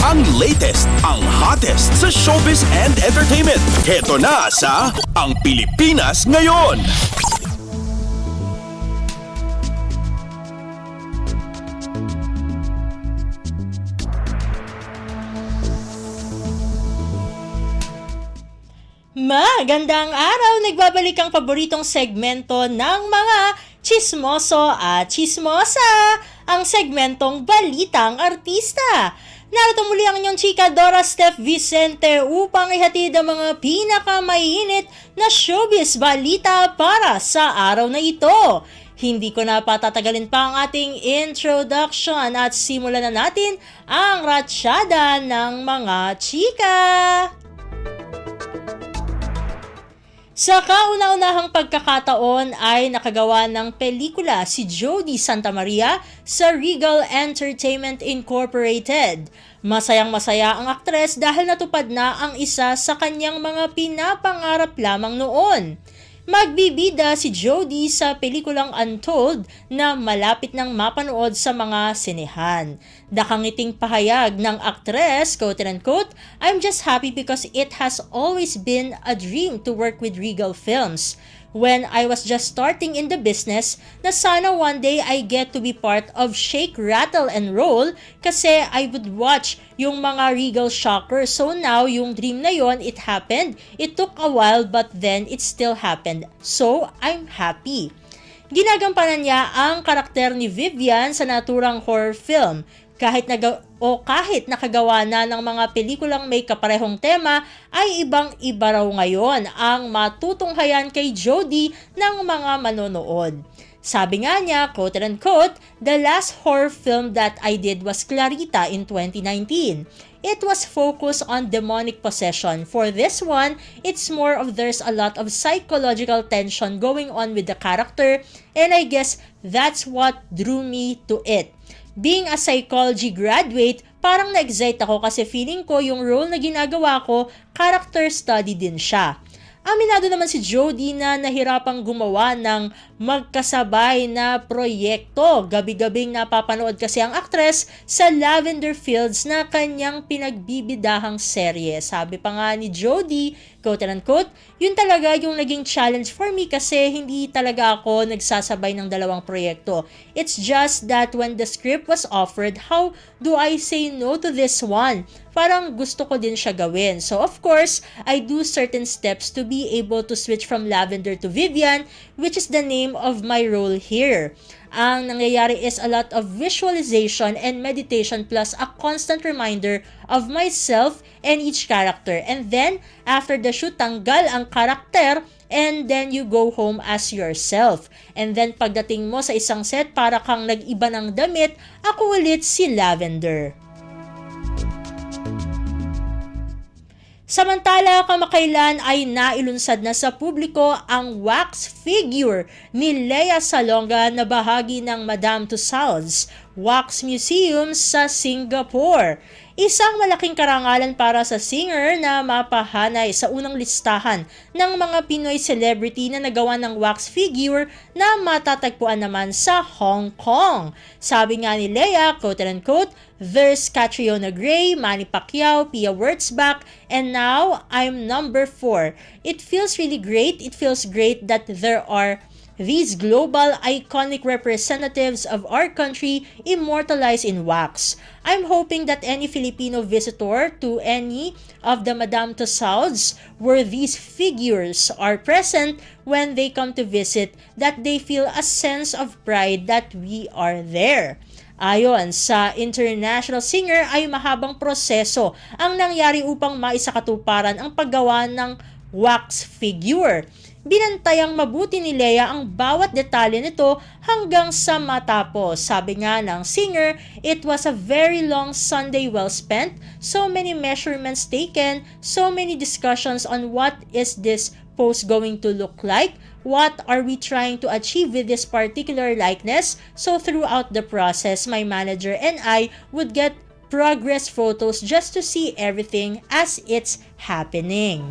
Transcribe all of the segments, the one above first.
Ang latest, ang hottest sa showbiz and entertainment. Heto na sa Ang Pilipinas Ngayon. Magandang araw! Nagbabalik ang paboritong segmento ng mga chismoso at chismosa, ang segmentong Balitang Artista. Narito muli ang inyong chika Dora Steph Vicente upang ihatid ang mga pinakamainit na showbiz balita para sa araw na ito. Hindi ko na patatagalin pa ang ating introduction at simulan na natin ang ratsyada ng mga chika. Sa kauna-unahang pagkakataon ay nakagawa ng pelikula si Jody Santa Maria sa Regal Entertainment Incorporated. Masayang-masaya ang aktres dahil natupad na ang isa sa kanyang mga pinapangarap lamang noon. Magbibida si Jody sa pelikulang Untold na malapit nang mapanood sa mga sinehan. Nakangiting pahayag ng aktres, quote-unquote, "I'm just happy because it has always been a dream to work with Regal Films. When I was just starting in the business, na sana one day I get to be part of Shake, Rattle, and Roll kasi I would watch yung mga Regal Shockers. So now, yung dream na yon, it happened. It took a while but then it still happened. So, I'm happy." Ginagampanan niya ang karakter ni Vivian sa naturang horror film. Kahit nakagawa na ng mga pelikulang may kaparehong tema, ay ibang-iba raw ngayon ang matutunghayan kay Jody ng mga manonood. Sabi nga niya, quote-unquote, "The last horror film that I did was Clarita in 2019. It was focused on demonic possession. For this one, it's more of there's a lot of psychological tension going on with the character, and I guess that's what drew me to it. Being a psychology graduate, parang na-excite ako kasi feeling ko yung role na ginagawa ko, character study din siya." Aminado naman si Jody na nahirapang gumawa ng magkasabay na proyekto. Gabi-gabing napapanood kasi ang aktres sa Lavender Fields na kanyang pinagbibidahang serye. Sabi pa nga ni Jody, quote-unquote, "Yun talaga yung naging challenge for me kasi hindi talaga ako nagsasabay ng dalawang proyekto. It's just that when the script was offered, how do I say no to this one? Parang gusto ko din siya gawin. So of course, I do certain steps to be able to switch from Lavender to Vivian, which is the name of my role here. Ang nangyayari is a lot of visualization and meditation plus a constant reminder of myself and each character. And then, after the shoot, tanggal ang karakter and then you go home as yourself. And then, pagdating mo sa isang set, para kang nag-iba ng damit, ako ulit si Lavender." Samantala, kamakailan ay nailunsad na sa publiko ang wax figure ni Lea Salonga na bahagi ng Madame Tussauds Wax Museum sa Singapore. Isang malaking karangalan para sa singer na mapahanay sa unang listahan ng mga Pinoy celebrity na nagawa ng wax figure na matatagpuan naman sa Hong Kong. Sabi nga ni Lea, quote-unquote, "There's Catriona Gray, Manny Pacquiao, Pia Wurtzbach, and now I'm number 4. It feels really great. It feels great that there are these global iconic representatives of our country immortalized in wax. I'm hoping that any Filipino visitor to any of the Madame Tussauds where these figures are present when they come to visit, that they feel a sense of pride that we are there." Ayon sa international singer ay mahabang proseso ang nangyari upang maisakatuparan ang paggawa ng wax figure. Binantayang mabuti ni Lea ang bawat detalye nito hanggang sa matapos. Sabi nga ng singer, "It was a very long Sunday well spent, so many measurements taken, so many discussions on what is this pose going to look like, what are we trying to achieve with this particular likeness." So throughout the process, my manager and I would get progress photos just to see everything as it's happening.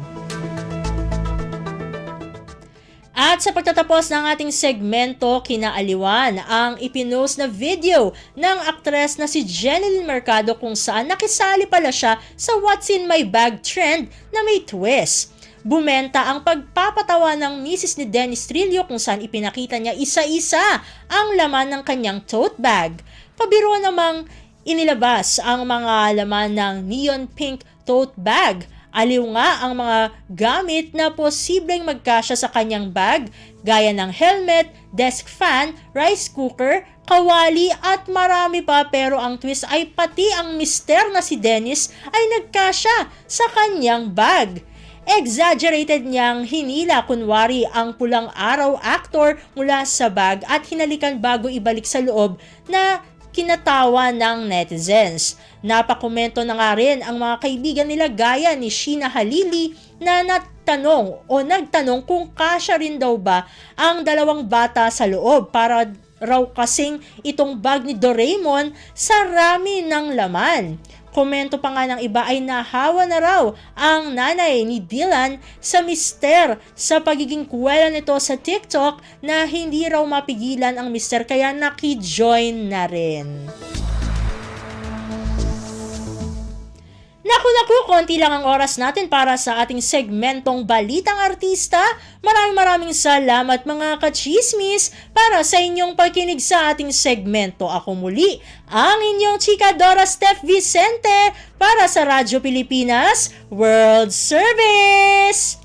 At sa pagtatapos ng ating segmento, kinaaliwan ang ipinost na video ng aktres na si Jeneline Mercado kung saan nakisali pala siya sa What's in My Bag trend na may twist. Bumenta ang pagpapatawa ng misis ni Dennis Trillo kung saan ipinakita niya isa-isa ang laman ng kanyang tote bag. Pabiro namang inilabas ang mga laman ng neon pink tote bag. Aliw nga ang mga gamit na posibleng magkasya sa kanyang bag, gaya ng helmet, desk fan, rice cooker, kawali at marami pa, pero ang twist ay pati ang mister na si Dennis ay nagkasya sa kanyang bag. Exaggerated niyang hinila kunwari ang pulang araw actor mula sa bag at hinalikan bago ibalik sa loob na kinatawa ng netizens. Napakomento na nga rin ang mga kaibigan nila gaya ni Sheena Halili na nagtanong kung kasya rin daw ba ang dalawang bata sa loob para raw kasing itong bag ni Doraemon sa rami ng laman. Komento pa nga ng iba ay nahawa na raw ang nanay ni Dylan sa mister sa pagiging kuwela nito sa TikTok na hindi raw mapigilan ang mister kaya naki-join na rin. Naku, konti lang ang oras natin para sa ating segmentong Balitang Artista. Maraming salamat mga kachismis para sa inyong pagkinig sa ating segmento. Ako muli, ang inyong chika Dora Steph Vicente para sa Radyo Pilipinas World Service!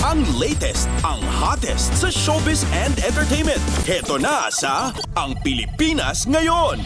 Ang latest, ang hottest sa showbiz and entertainment. Heto na sa Ang Pilipinas Ngayon.